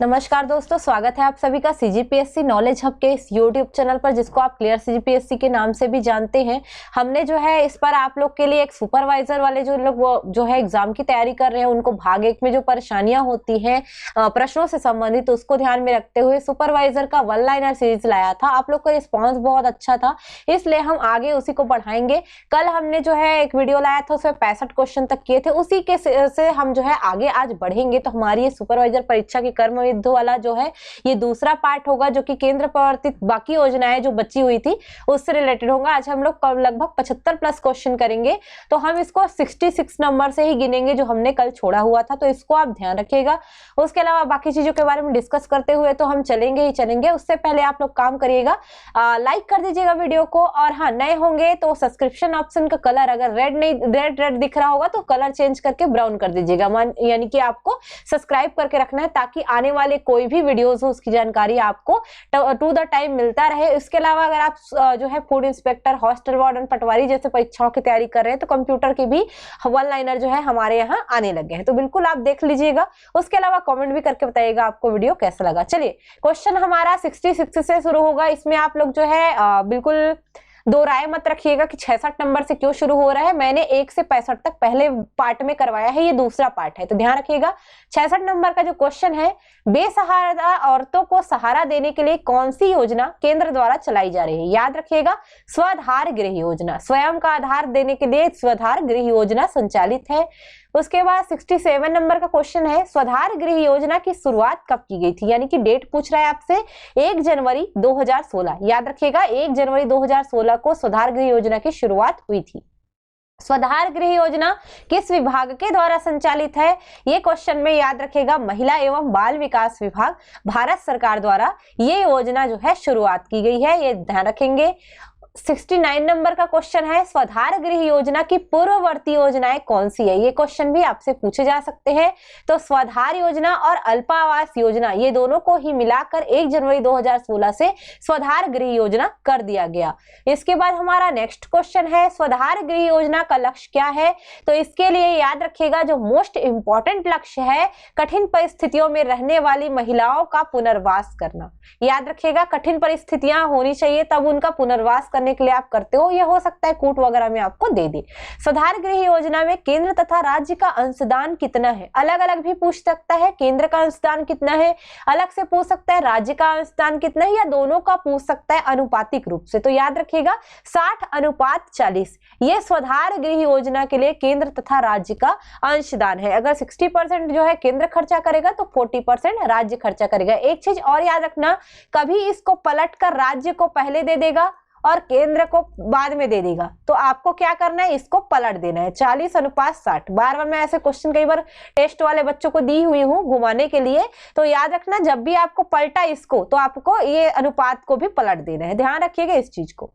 नमस्कार दोस्तों, स्वागत है आप सभी का सीजीपीएससी नॉलेज हब के इस यूट्यूब चैनल पर, जिसको आप क्लियर सीजीपीएससी के नाम से भी जानते हैं। हमने जो है इस पर आप लोग के लिए एक सुपरवाइजर वाले जो लोग जो है एग्जाम की तैयारी कर रहे हैं, उनको भाग एक में जो परेशानियां होती हैं प्रश्नों से संबंधित, उसको ध्यान में रखते हुए सुपरवाइजर का वन लाइनर सीरीज लाया था। आप लोग का रिस्पॉन्स बहुत अच्छा था, इसलिए हम आगे उसी को बढ़ाएंगे। कल हमने जो है एक वीडियो लाया था, उसमें 65 क्वेश्चन तक किए थे, उसी के से हम जो है आगे आज बढ़ेंगे। तो हमारी ये सुपरवाइजर परीक्षा की कर्म युद्ध वाला जो है ये दूसरा पार्ट होगा, जो कि केंद्र प्रवर्तित बाकी योजनाएं जो बची हुई थी उससे रिलेटेड होगा। आज हम लोग लगभग 75 प्लस क्वेश्चन करेंगे, तो हम इसको 66 नंबर से ही गिनेंगे जो हमने कल छोड़ा हुआ था, तो इसको आप ध्यान रखिएगा। उसके अलावा बाकी चीजों के बारे में डिस्कस करते हुए तो हम चलेंगे ही चलेंगे। उससे पहले आप लोग काम करिएगा, लाइक कर दीजिएगा वीडियो को, और हाँ, नए होंगे तो सब्सक्रिप्शन ऑप्शन का कलर अगर रेड दिख रहा होगा तो कलर चेंज करके ब्राउन कर दीजिएगा, यानी कि आपको सब्सक्राइब करके रखना है, ताकि आने वाले कोई भी वीडियोस हो उसकी जानकारी आपको टू द टाइम मिलता रहे। इसके अलावा अगर आप जो है फूड इंस्पेक्टर, हॉस्टल वार्डन, पटवारी जैसे परीक्षाओं की तैयारी कर रहे हैं, तो कंप्यूटर की भी वन लाइनर जो है हमारे यहाँ आने लगे हैं, तो बिल्कुल आप देख लीजिएगा। उसके अलावा कमेंट भी करके बताइएगा आपको वीडियो कैसा लगा। चलिए, क्वेश्चन हमारा 66 से शुरू होगा। इसमें आप लोग जो है बिल्कुल दो राय मत रखिएगा कि 66 नंबर से क्यों शुरू हो रहा है। मैंने 1 से 65 तक पहले पार्ट में करवाया है, ये दूसरा पार्ट है, तो ध्यान रखिएगा। 66 नंबर का जो क्वेश्चन है, बेसहारा औरतों को सहारा देने के लिए कौन सी योजना केंद्र द्वारा चलाई जा रही है? याद रखिएगा, स्वधार गृह योजना, स्वयं का आधार देने के लिए स्वधार गृह योजना संचालित है। उसके बाद 67 नंबर का क्वेश्चन है, स्वधार गृह योजना की शुरुआत कब की गई थी? यानी कि डेट पूछ रहा है आपसे, 1 जनवरी 2016। याद रखिएगा, 1 जनवरी 2016 को स्वधार गृह योजना की शुरुआत हुई थी। स्वधार गृह योजना किस विभाग के द्वारा संचालित है? ये क्वेश्चन में याद रखेगा, महिला एवं बाल विकास विभाग, भारत सरकार द्वारा ये योजना जो है शुरुआत की गई है, ये ध्यान रखेंगे। 69 नंबर का क्वेश्चन है, स्वधार गृह योजना की पूर्ववर्ती योजनाएं कौन सी है? ये क्वेश्चन भी आपसे पूछे जा सकते हैं। तो स्वधार योजना और अल्पावास योजना, ये दोनों को ही मिलाकर 1 जनवरी 2016 से स्वधार गृह योजना कर दिया गया। इसके बाद हमारा नेक्स्ट क्वेश्चन है, स्वधार गृह योजना का लक्ष्य क्या है? तो इसके लिए याद रखिएगा, जो मोस्ट इंपॉर्टेंट लक्ष्य है, कठिन परिस्थितियों में रहने वाली महिलाओं का पुनर्वास करना। याद रखिएगा, कठिन परिस्थितियां होनी चाहिए तब उनका पुनर्वास करने के लिए आप करते हो। यह हो सकता है कोर्ट वगैरह में आपको दे दे। स्वधार गृह योजना में केंद्र तथा राज्य का अंशदान कितना है? अलग अलग भी पूछ सकता है, केंद्र का अंशदान कितना है अलग से पूछ सकता है, राज्य का अंशदान कितना है, या दोनों का पूछ सकता है अनुपातिक रूप से। तो याद रखिएगा, 60:40 ये स्वधार गृह योजना के लिए केंद्र तथा राज्य का अंशदान है। अगर 60% जो है केंद्र खर्चा करेगा तो 40% राज्य खर्चा करेगा। एक चीज और याद रखना, कभी इसको पलट कर राज्य को पहले दे देगा और केंद्र को बाद में दे देगा, तो आपको क्या करना है, इसको पलट देना है। 40:60। बार बार मैं ऐसे क्वेश्चन कई बार टेस्ट वाले बच्चों को दी हुई हूँ घुमाने के लिए, तो याद रखना, जब भी आपको पलटा इसको, तो आपको ये अनुपात को भी पलट देना है, ध्यान रखिएगा इस चीज को।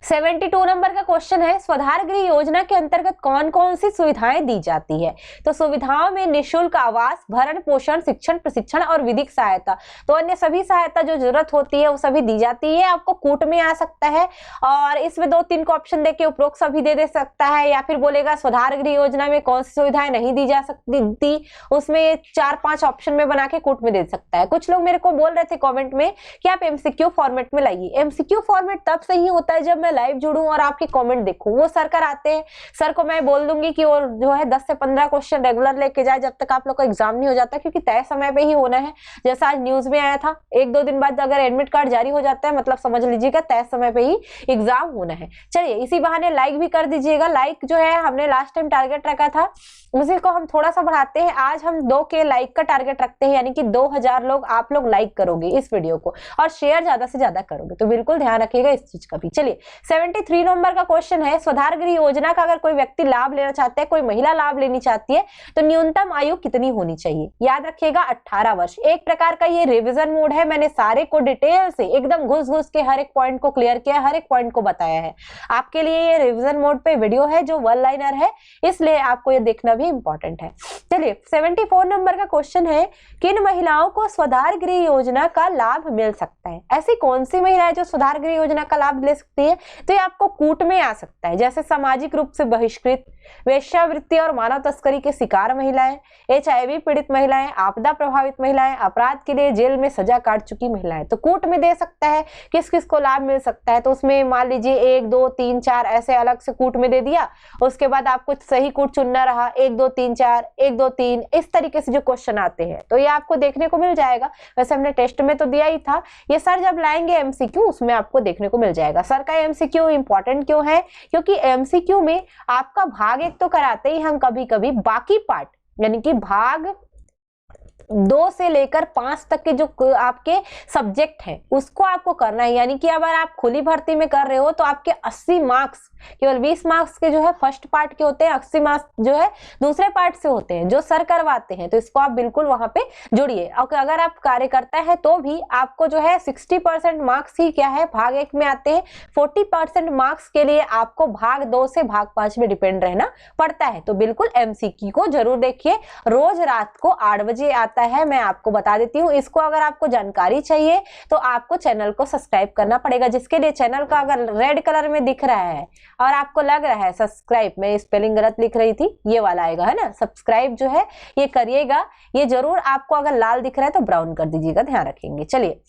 72 नंबर का क्वेश्चन है, स्वधार गृह योजना के अंतर्गत कौन कौन सी सुविधाएं दी जाती है? तो सुविधाओं में निःशुल्क आवास, भरण पोषण, शिक्षण, प्रशिक्षण और विधिक सहायता, तो अन्य सभी सहायता जो जरूरत होती है वो सभी दी जाती है। आपको कूट में आ सकता है, और इसमें 2-3 को ऑप्शन देके उपरोक्त सभी दे सकता है, या फिर बोलेगा स्वधार गृह योजना में कौन सी सुविधाएं नहीं दी जा सकती, उसमें 4-5 ऑप्शन में बना के कूट में दे सकता है। कुछ लोग मेरे को बोल रहे थे कॉमेंट में कि आप एमसीक्यू फॉर्मेट में लाइए। एमसीक्यू फॉर्मेट तब सही होता है जब मैं लाइव जुड़ूं और आपके कमेंट देखूं। वो सर कराते हैं, सर को मैं बोल दूंगी कि वो जो है 10 से 15 क्वेश्चन रेगुलर लेके जाए जब तक आप लोग का एग्जाम नहीं हो जाता, क्योंकि तय समय पे ही होना है। जैसा आज न्यूज में आया था, 1-2 दिन बाद अगर एडमिट कार्ड जारी हो जाता है, मतलब समझ लीजिएगा तय समय पे ही एग्जाम होना है। चलिए, इसी बहाने लाइक भी कर दीजिएगा। लाइक जो है हमने लास्ट टाइम टारगेट रखा था, उसी को हम थोड़ा सा बढ़ाते हैं। आज हम 2K लाइक का टारगेट रखते हैं, यानी कि 2000 लोग आप लोग लाइक करोगे इस वीडियो को, और शेयर ज्यादा से ज्यादा करोगे, तो बिल्कुल ध्यान रखिएगा इस चीज का भी। चलिए, 73 नंबर का क्वेश्चन है, स्वधार गृह योजना का अगर कोई व्यक्ति लाभ लेना चाहता है, कोई महिला लाभ लेनी चाहती है, तो न्यूनतम आयु कितनी होनी चाहिए? याद रखिएगा, 18 वर्ष। एक प्रकार का ये रिविजन मोड है, मैंने सारे को डिटेल से एकदम घुस के हर एक पॉइंट को क्लियर किया, हर एक पॉइंट को बताया है। आपके लिए ये रिविजन मोड पे वीडियो है जो वन लाइनर है, इसलिए आपको ये देखना भी इंपॉर्टेंट है। चलिए, 74 नंबर का क्वेश्चन है, किन महिलाओं को स्वधार गृह योजना का लाभ मिल सकता है? ऐसी कौन सी महिलाएं जो स्वधार गृह योजना का लाभ ले सकती है? है तो ये आपको कूट में आ सकता है, जैसे सामाजिक रूप से बहिष्कृत, वेश्यावृत्ति और मानव तस्करी के शिकार महिलाएं, HIV पीड़ित महिलाएं, आपदा प्रभावित महिलाएं, अपराध के लिए जेल में सजा काट चुकी महिलाएं। तो कूट में दे सकता है, किस किस को लाभ मिल सकता है, तो उसमें मान लीजिए 1 2 3 4 ऐसे अलग से कूट में दे दिया, उसके बाद आपको सही कूट चुनना रहा 1 2 3 4 1 2 3, इस तरीके से जो क्वेश्चन आते हैं तो ये आपको देखने को मिल जाएगा। वैसे हमने टेस्ट में तो दिया ही था, ये सर जब लाएंगे MCQ उसमें आपको देखने को मिल जाएगा। सर का MCQ इंपॉर्टेंट क्यों है, क्योंकि MCQ में आपका भाग 1 तो कराते ही हम कभी कभी, बाकी पार्ट यानी कि भाग 2 से लेकर 5 तक के जो आपके सब्जेक्ट हैं उसको आपको करना है। यानी कि अगर आप खुली भर्ती में कर रहे हो तो आपके 80 मार्क्स केवल 20 मार्क्स के जो है फर्स्ट पार्ट के होते हैं, 80 मार्क्स जो है दूसरे पार्ट से होते हैं जो सर करवाते हैं। तो इसको आप बिल्कुल वहां पे जुड़िए। और अगर आप कार्यकर्ता है तो भी आपको जो है 60% मार्क्स ही क्या है भाग 1 में आते हैं, 40% मार्क्स के लिए आपको भाग 2 से भाग 5 में डिपेंड रहना पड़ता है। तो बिल्कुल MCQ को जरूर देखिए, रोज रात को 8 बजे आता है, मैं आपको बता देती हूँ। इसको अगर आपको जानकारी चाहिए तो आपको चैनल को सब्सक्राइब करना पड़ेगा, जिसके लिए चैनल का अगर रेड कलर में दिख रहा है और आपको लग रहा है सब्सक्राइब, मैं स्पेलिंग गलत लिख रही थी, ये वाला आएगा है ना, सब्सक्राइब जो है ये करिएगा, ये जरूर आपको अगर लाल दिख रहा है तो ब्राउन कर दीजिएगा, ध्यान रखेंगे। चलिए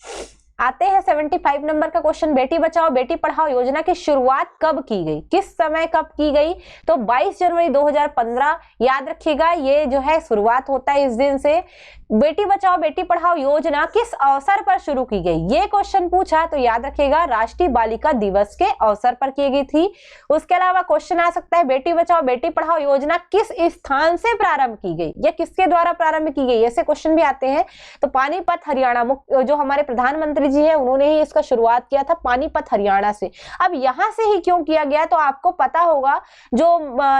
आते हैं 75 नंबर का क्वेश्चन। बेटी बचाओ बेटी पढ़ाओ योजना की शुरुआत कब की गई, किस समय कब की गई, तो 22 जनवरी 2015, याद रखिएगा ये जो है शुरुआत होता है इस दिन से। बेटी बचाओ बेटी पढ़ाओ योजना किस अवसर पर शुरू की गई, ये क्वेश्चन पूछा तो याद रखिएगा राष्ट्रीय बालिका दिवस के अवसर पर की गई थी। उसके अलावा क्वेश्चन आ सकता है बेटी बचाओ बेटी पढ़ाओ योजना किस स्थान से प्रारंभ की गई या किसके द्वारा प्रारंभ की गई, ऐसे क्वेश्चन भी आते हैं। तो पानीपत हरियाणा, जो हमारे प्रधानमंत्री जी है उन्होंने ही इसका शुरुआत किया था पानीपत हरियाणा से। अब यहां से ही क्यों किया गया, तो आपको पता होगा जो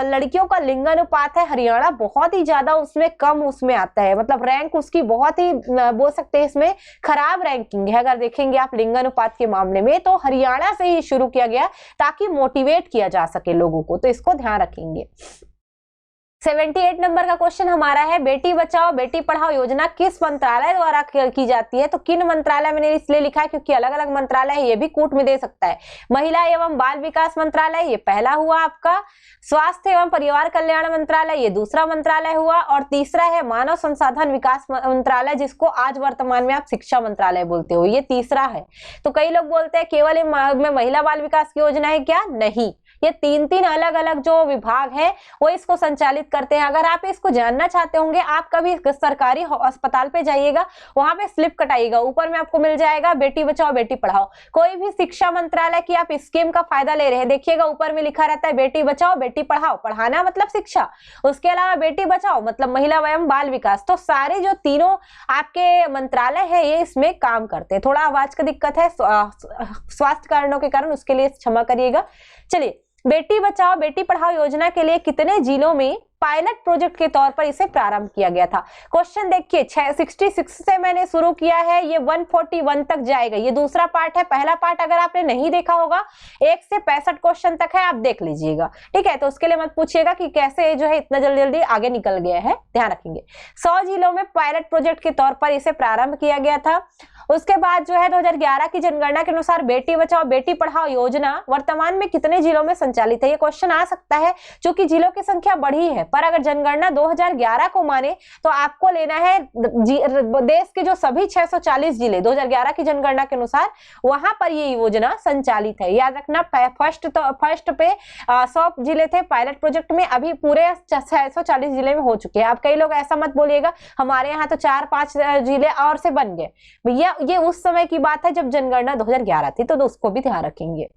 लड़कियों का लिंगानुपात है हरियाणा बहुत ही ज्यादा उसमें कम उसमें आता है, मतलब रैंक उसकी बहुत ही बोल सकते हैं इसमें खराब रैंकिंग है। अगर देखेंगे आप लिंगानुपात के मामले में तो हरियाणा से ही शुरू किया गया ताकि मोटिवेट किया जा सके लोगों को, तो इसको ध्यान रखेंगे। 78 नंबर का क्वेश्चन हमारा है बेटी बचाओ बेटी पढ़ाओ योजना किस मंत्रालय द्वारा की जाती है, तो किन मंत्रालय, मैंने इसलिए लिखा है क्योंकि अलग अलग मंत्रालय है, ये भी कूट में दे सकता है। महिला एवं बाल विकास मंत्रालय ये पहला हुआ आपका, स्वास्थ्य एवं परिवार कल्याण मंत्रालय ये दूसरा मंत्रालय हुआ, और तीसरा है मानव संसाधन विकास मंत्रालय जिसको आज वर्तमान में आप शिक्षा मंत्रालय बोलते हो, ये तीसरा है। तो कई लोग बोलते हैं केवल में महिला बाल विकास की योजना है क्या, नहीं, ये 3 अलग अलग जो विभाग है वो इसको संचालित करते हैं। अगर आप इसको जानना चाहते होंगे आप कभी सरकारी अस्पताल पे जाइएगा, वहां पे स्लिप कटाइएगा, ऊपर में आपको मिल जाएगा बेटी बचाओ बेटी पढ़ाओ। कोई भी शिक्षा मंत्रालय की आप स्कीम का फायदा ले रहे हैं, देखिएगा ऊपर में लिखा रहता है बेटी बचाओ बेटी पढ़ाओ, पढ़ाना मतलब शिक्षा, उसके अलावा बेटी बचाओ मतलब महिला एवं बाल विकास। तो सारे जो तीनों आपके मंत्रालय है ये इसमें काम करते हैं। थोड़ा आवाज का दिक्कत है स्वास्थ्य कारणों के कारण, उसके लिए क्षमा करिएगा। चलिए बेटी बचाओ बेटी पढ़ाओ योजना के लिए कितने जिलों में पायलट प्रोजेक्ट के तौर पर इसे प्रारंभ किया गया था। क्वेश्चन देखिए 66 से मैंने शुरू किया है, ये 141 तक जाएगा, ये दूसरा पार्ट है। पहला पार्ट अगर आपने नहीं देखा होगा 1 से 65 क्वेश्चन तक है, आप देख लीजिएगा, ठीक है। तो उसके लिए मत पूछिएगा कि कैसे जो है इतना जल्दी जल्दी आगे निकल गया है, ध्यान रखेंगे। 100 जिलों में पायलट प्रोजेक्ट के तौर पर इसे प्रारंभ किया गया था। उसके बाद जो है 2011 की जनगणना के अनुसार बेटी बचाओ बेटी पढ़ाओ योजना वर्तमान में कितने जिलों में संचालित है, ये क्वेश्चन आ सकता है क्योंकि जिलों की संख्या बढ़ी है। पर अगर जनगणना 2011 को माने तो आपको लेना है देश के जो सभी 640 जिले 2011 की जनगणना के अनुसार वहां पर ये योजना संचालित है। याद रखना फर्स्ट पे 100 जिले थे पायलट प्रोजेक्ट में, अभी पूरे 640 जिले में हो चुके हैं। अब कई लोग ऐसा मत बोलिएगा हमारे यहाँ तो 4-5 जिले और से बन गए, भैया ये उस समय की बात है जब जनगणना 2011 थी, तो उसको भी ध्यान रखेंगे।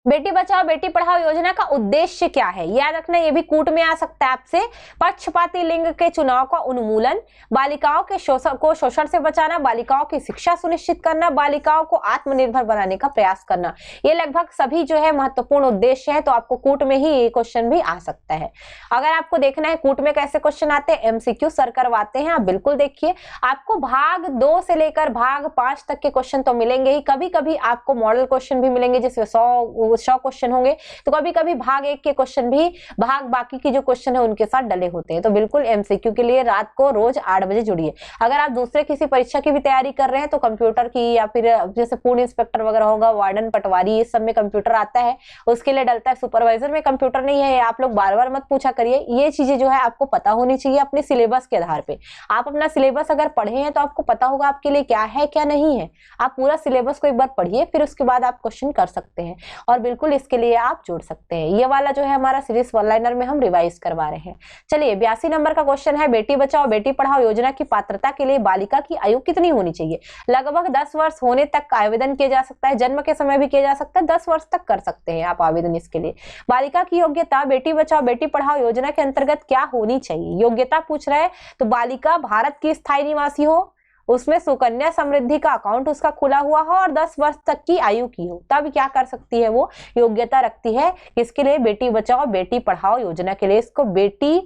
बेटी बचाओ बेटी पढ़ाओ योजना का उद्देश्य क्या है, याद रखना, ये भी कूट में आ सकता है आपसे। पक्षपाती लिंग के चुनाव का उन्मूलन, बालिकाओं के शोषण से बचाना, बालिकाओं की शिक्षा सुनिश्चित करना, बालिकाओं को आत्मनिर्भर बनाने का प्रयास करना, ये लगभग सभी जो है महत्वपूर्ण उद्देश्य है। तो आपको कूट में ही ये क्वेश्चन भी आ सकता है। अगर आपको देखना है कूट में कैसे क्वेश्चन आते हैं, MCQ सर करवाते हैं, आप बिल्कुल देखिए। आपको भाग 2 से लेकर भाग 5 तक के क्वेश्चन तो मिलेंगे ही, कभी कभी आपको मॉडल क्वेश्चन भी मिलेंगे जिसमें 100 100 क्वेश्चन होंगे तो कभी कभी भाग 1 के क्वेश्चन भी भाग बाकी की जो क्वेश्चन है उनके साथ डले होते हैं। तो बिल्कुल MCQ के लिए रात को रोज 8 बजे जुड़िए। अगर आप दूसरे किसी परीक्षा की भी तैयारी कर रहे हैं तो कंप्यूटर की या फिर जैसे फूड इंस्पेक्टर वगैरह होगा, वार्डन, पटवारी, इस सब में कंप्यूटर आता है, उसके लिए डलता है। सुपरवाइजर में कंप्यूटर नहीं है, आप लोग बार बार मत पूछा करिए। ये चीजें जो है आपको पता होनी चाहिए अपने सिलेबस के आधार पे। आप अपना सिलेबस अगर पढ़े हैं तो आपको पता होगा आपके लिए क्या है क्या नहीं है। आप पूरा सिलेबस को एक बार पढ़िए, फिर उसके बाद आप क्वेश्चन कर सकते हैं और बिल्कुल इसके लिए आप जोड़ सकते हैं। ये वाला जो है हमारा सीरीज वन लाइनर में हम रिवाइज करवा रहे हैं। चलिए 82 नंबर का क्वेश्चन है, बेटी बचाओ बेटी पढ़ाओ योजना की पात्रता के लिए बालिका की आयु कितनी होनी चाहिए? लगभग 10 वर्ष होने तक आवेदन किया जा सकता है, जन्म के समय भी किया जा सकता है, 10 वर्ष तक कर सकते हैं आप आवेदन इसके लिए। बालिका की योग्यता बेटी बचाओ बेटी पढ़ाओ योजना के अंतर्गत क्या होनी चाहिए? योग्यता पूछ रहा है तो बालिका भारत की स्थायी निवासी हो, उसमें सुकन्या समृद्धि का अकाउंट उसका खुला हुआ हो और 10 वर्ष तक की आयु की हो, तब क्या कर सकती है, वो योग्यता रखती है। किसके लिए? बेटी बचाओ बेटी पढ़ाओ योजना के लिए। इसको बेटी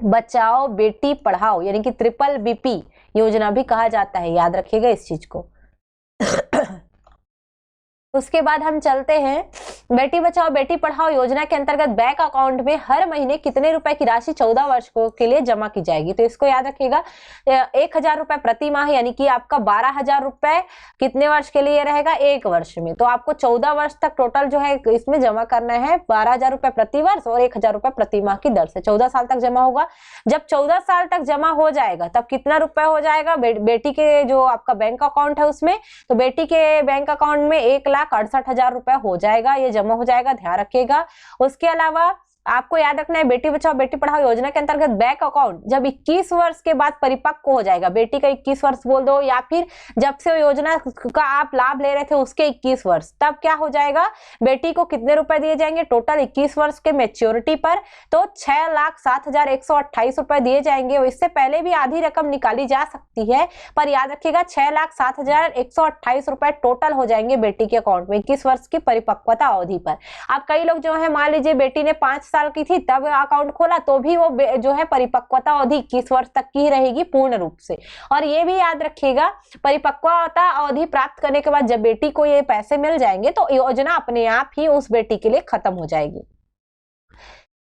बचाओ बेटी पढ़ाओ यानी कि ट्रिपल BP योजना भी कहा जाता है, याद रखिएगा इस चीज को। उसके बाद हम चलते हैं, बेटी बचाओ बेटी पढ़ाओ योजना के अंतर्गत बैंक अकाउंट में हर महीने कितने रुपए की राशि 14 वर्ष के लिए जमा की जाएगी? तो इसको याद रखिएगा, 1000 रुपए प्रति माह यानी कि आपका 12,000 रुपए कितने वर्ष के लिए रहेगा? 1 वर्ष में। तो आपको 14 वर्ष तक टोटल जो है इसमें जमा करना है 12,000 रुपए प्रति वर्ष और 1,000 रुपए प्रति माह की दर से 14 साल तक जमा होगा। जब 14 साल तक जमा हो जाएगा तब कितना रुपए हो जाएगा? बेटी के जो आपका बैंक अकाउंट है उसमें, तो बेटी के बैंक अकाउंट में 1,68,000 रुपए हो जाएगा, ये जमा हो जाएगा, ध्यान रखिएगा। उसके अलावा आपको याद रखना है बेटी बचाओ बेटी पढ़ाओ योजना के अंतर्गत बैंक अकाउंट जब 21 वर्ष के बाद परिपक्व हो जाएगा, बेटी का 21 वर्ष बोल दो या फिर जब से योजना का आप लाभ ले रहे थे उसके 21 वर्ष, तब क्या हो जाएगा? बेटी को कितने रुपए दिए जाएंगे टोटल 21 वर्ष के मैच्योरिटी पर? तो 6,07,128 रुपए दिए जाएंगे। इससे पहले भी आधी रकम निकाली जा सकती है, पर याद रखिएगा 6,07,128 रुपए टोटल हो जाएंगे बेटी के अकाउंट में 21 वर्ष की परिपक्वता अवधि पर। अब कई लोग जो है, मान लीजिए बेटी ने 5 साल की थी तब अकाउंट खोला, तो भी वो जो है परिपक्वता अवधि 21 वर्ष तक की ही रहेगी पूर्ण रूप से। और ये भी याद रखिएगा, परिपक्वता अवधि प्राप्त करने के बाद जब बेटी को ये पैसे मिल जाएंगे तो योजना अपने आप ही उस बेटी के लिए खत्म हो जाएगी।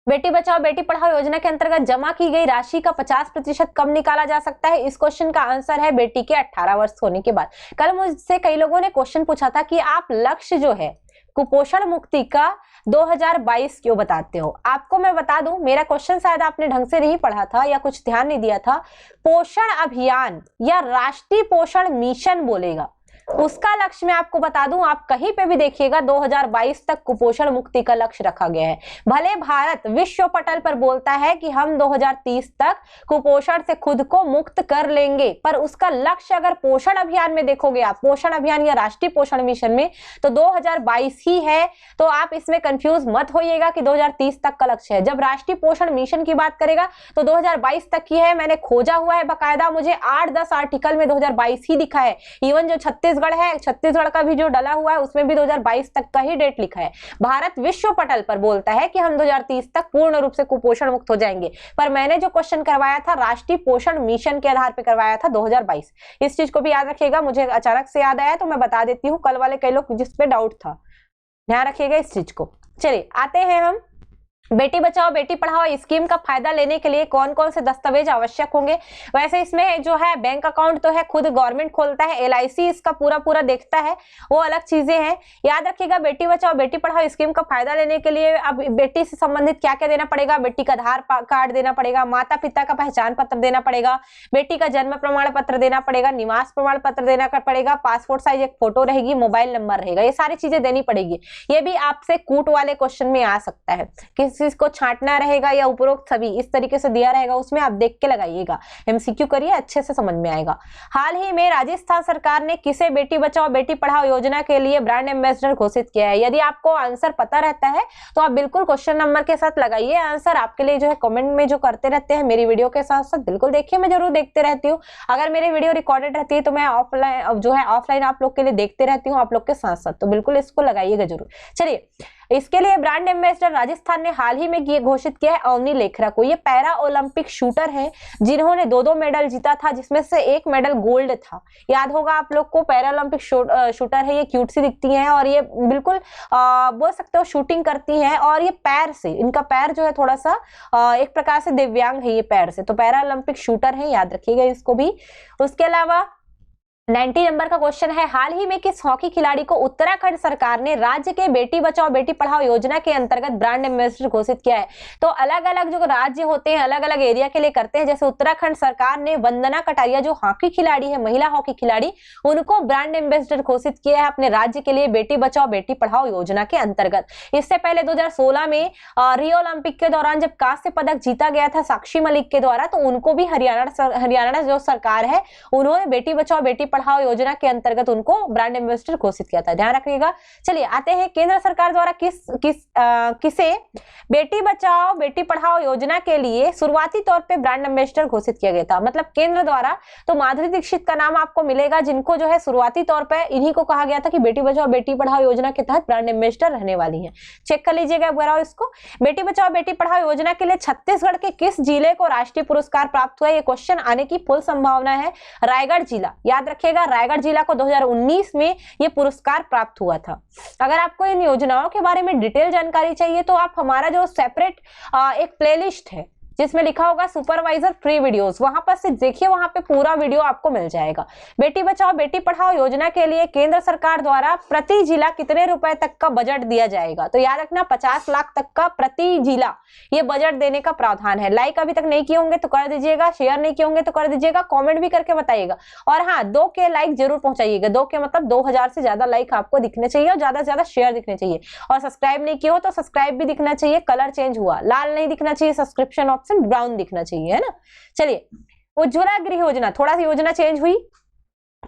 बेटी बचाओ बेटी पढ़ाओ योजना के अंतर्गत जमा की गई राशि का 50% कब निकाला जा सकता है? इस क्वेश्चन का आंसर है बेटी के 18 वर्ष होने के बाद। कल मुझसे कई लोगों ने क्वेश्चन पूछा था कि आप लक्ष्य जो है कुपोषण मुक्ति का 2022 क्यों बताते हो? आपको मैं बता दूं, मेरा क्वेश्चन शायद आपने ढंग से नहीं पढ़ा था या कुछ ध्यान नहीं दिया था। पोषण अभियान या राष्ट्रीय पोषण मिशन बोलेगा, उसका लक्ष्य मैं आपको बता दूं, आप कहीं पे भी देखिएगा 2022 तक कुपोषण मुक्ति का लक्ष्य रखा गया है। भले भारत विश्व पटल पर बोलता है कि हम 2030 तक कुपोषण से खुद को मुक्त कर लेंगे, पर उसका लक्ष्य अगर पोषण अभियान में देखोगे आप, पोषण अभियान या राष्ट्रीय पोषण मिशन में, तो 2022 ही है। तो आप इसमें कंफ्यूज मत होइएगा कि 2030 तक का लक्ष्य है। जब राष्ट्रीय पोषण मिशन की बात करेगा तो 2022 तक की है। मैंने खोजा हुआ है बकायदा, मुझे 8-10 आर्टिकल में 2022 ही दिखा है। इवन जो छत्तीसगढ़ है, छत्तीसगढ़ का भी जो डला हुआ है उसमें भी 2022 तक का ही डेट लिखा है। भारत विश्व पटल पर बोलता है कि हम 2030 तक पूर्ण रूप से कुपोषण मुक्त हो जाएंगे, पर मैंने जो क्वेश्चन करवाया था राष्ट्रीय पोषण मिशन के आधार पर करवाया था 2022। इस चीज को भी याद रखिएगा, मुझे अचानक से याद आया तो मैं बता देती हूँ, कल वाले कई लोग जिस पे डाउट था, ध्यान रखिएगा इस चीज को। चलिए आते हैं हम बेटी बचाओ बेटी पढ़ाओ स्कीम का फायदा लेने के लिए कौन कौन से दस्तावेज आवश्यक होंगे। वैसे इसमें जो है बैंक अकाउंट तो है खुद गवर्नमेंट खोलता है, LIC इसका पूरा देखता है, वो अलग चीजें हैं। याद रखिएगा बेटी बचाओ बेटी पढ़ाओ स्कीम का फायदा लेने के लिए अब बेटी से संबंधित क्या क्या देना पड़ेगा? बेटी का आधार कार्ड देना पड़ेगा, माता पिता का पहचान पत्र देना पड़ेगा, बेटी का जन्म प्रमाण पत्र देना पड़ेगा, निवास प्रमाण पत्र देना पड़ेगा, पासपोर्ट साइज एक फोटो रहेगी, मोबाइल नंबर रहेगा, ये सारी चीजें देनी पड़ेगी। ये भी आपसे कूट वाले क्वेश्चन में आ सकता है, चीज को छांटना रहेगा या उपरोक्त सभी इस तरीके से दिया रहेगा, उसमें आप देख के लगाइएगा, MCQ करिए, अच्छे से समझ में आएगा। हाल ही में राजस्थान सरकार ने किसे बेटी बचाओ बेटी पढ़ाओ योजना के लिए ब्रांड एम्बेसडर घोषित किया है? यदि आपको आंसर पता रहता है तो आप बिल्कुल क्वेश्चन नंबर के साथ लगाइए आंसर। आपके लिए जो है कमेंट में जो करते रहते हैं मेरी वीडियो के साथ साथ बिल्कुल देखिए, मैं जरूर देखते रहती हूँ। अगर मेरी वीडियो रिकॉर्डेड रहती है तो मैं ऑफलाइन जो है ऑफलाइन आप लोग के लिए देखते रहती हूँ आप लोग के साथ साथ, तो बिल्कुल इसको लगाइएगा जरूर। चलिए इसके लिए ब्रांड एम्बेसडर राजस्थान ने हाल ही में ये घोषित किया है अवनी लेखरा को। ये पैरा ओलंपिक शूटर है जिन्होंने 2-2 मेडल जीता था, जिसमें से एक मेडल गोल्ड था। याद होगा आप लोग को, पैरा ओलंपिक शूटर है, ये क्यूट सी दिखती हैं और ये बिल्कुल बोल सकते हो शूटिंग करती हैं, और ये पैर से, इनका पैर जो है थोड़ा सा एक प्रकार से दिव्यांग है ये पैर से, तो पैरा ओलंपिक शूटर है, याद रखिएगा इसको भी। उसके अलावा 90 नंबर का क्वेश्चन है, हाल ही में किस हॉकी खिलाड़ी को उत्तराखंड सरकार ने राज्य के बेटी बचाओ बेटी पढ़ाओ योजना के अंतर्गत ब्रांड एम्बेसडर घोषित किया है? तो अलग अलग जो राज्य होते हैं अलग अलग एरिया के लिए करते हैं। जैसे उत्तराखंड सरकार ने वंदना कटारिया जो हॉकी खिलाड़ी है, महिला हॉकी खिलाड़ी, उनको ब्रांड एम्बेसडर घोषित किया है अपने राज्य के लिए बेटी बचाओ बेटी पढ़ाओ योजना के अंतर्गत। इससे पहले 2016 में रियो ओलंपिक के दौरान जब कांस्य पदक जीता गया था साक्षी मलिक के द्वारा, तो उनको भी हरियाणा जो सरकार है उन्होंने बेटी बचाओ बेटी पढ़ाओ योजना के अंतर्गत उनको ब्रांड एम्बेसडर घोषित किया था, ध्यान रखिएगा। चलिए आते हैं केंद्र सरकार द्वारा किसे बेटी बचाओ बेटी पढ़ाओ योजना के लिए शुरुआती तौर पे ब्रांड एम्बेसडर घोषित किया गया था। मतलब केंद्र द्वारा तो माधुरी दीक्षित का नाम आपको मिलेगा, जिनको जो है शुरुआती तौर पे इन्हीं को कहा गया था कि बेटी बचाओ बेटी पढ़ाओ योजना के तहत ब्रांड एम्बेसडर रहने वाली हैं। चेक कर लीजिएगा एक बार इसको। बेटी बचाओ बेटी पढ़ाओ योजना के लिए छत्तीसगढ़ के किस जिले को राष्ट्रीय पुरस्कार प्राप्त हुआ? ये क्वेश्चन आने की फुल संभावना है। रायगढ़ जिला, याद रखिएगा, रायगढ़ जिला को 2019 में ये पुरस्कार प्राप्त हुआ था। अगर आपको इन योजनाओं के बारे में डिटेल जानकारी चाहिए तो आप हमारा जो सेपरेट एक प्लेलिस्ट है जिसमें लिखा होगा सुपरवाइजर फ्री वीडियोस, वहां पर से देखिए, वहां पे पूरा वीडियो आपको मिल जाएगा। बेटी बचाओ बेटी पढ़ाओ योजना के लिए केंद्र सरकार द्वारा प्रति जिला कितने रुपए तक का बजट दिया जाएगा? तो याद रखना 50 लाख तक का प्रति जिला ये बजट देने का प्रावधान है। लाइक अभी तक नहीं किए होंगे तो कर दीजिएगा, शेयर नहीं किए होंगे तो कर दीजिएगा, कॉमेंट भी करके बताइएगा। और हाँ, 2K लाइक जरूर पहुंचाइएगा। 2K मतलब 2000 से ज्यादा लाइक आपको दिखने चाहिए और ज्यादा से ज्यादा शेयर दिखने चाहिए। और सब्सक्राइब नहीं किया हो तो सब्सक्राइब भी दिखना चाहिए, कलर चेंज हुआ, लाल नहीं दिखना चाहिए, सब्सक्रिप्शन ऑप्शन ब्राउन दिखना चाहिए, है ना। चलिए, उज्ज्वला गृह योजना, थोड़ा सी योजना चेंज हुई।